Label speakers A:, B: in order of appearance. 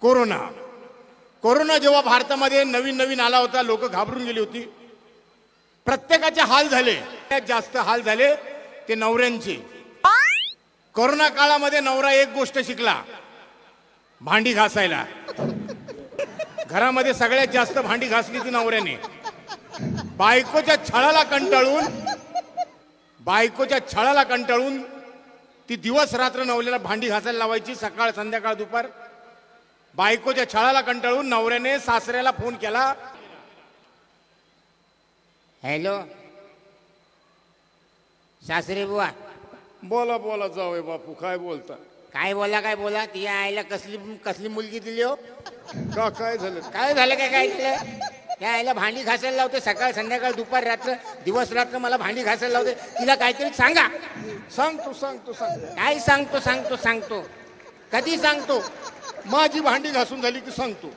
A: Corona corona जेव्हा भारतामध्ये नवीन नवीन आला होता, लोक घाबरून गेली होती, प्रत्येकाचे हाल झाले. जास्त हाल झाले ते नवऱ्यांचे. कोरोना काळामध्ये नवरा एक गोष्ट शिकला, भांडी घासायला. घरामध्ये सगळ्यात जास्त भांडी घासली ती नवऱ्याने. बायकोच्या छळाला कंटाळून ती दिवस रात्र नवऱ्याला भांडी घासायला लावायची, सकाळ संध्याकाळ दुपार. बायकोच्या छळाला कंटाळून नवऱ्याने सासऱ्याला फोन केला.
B: हॅलो सासरे बुवा.
A: बोला बोला जावई बापू, काय बोलता?
B: काय बोला ती आईला कसली मुलगी दिली हो?
A: काय झालं?
B: काय झालं त्या आईला भांडी घासायला लावते, सकाळ संध्याकाळ दुपार रात्र दिवस रात्र मला भांडी घासायला लावते. तिला काहीतरी सांगा.
A: सांगतो.
B: काय सांगतो कधी सांगतो?
A: माझी भांडी घासून झाली की सांगतो.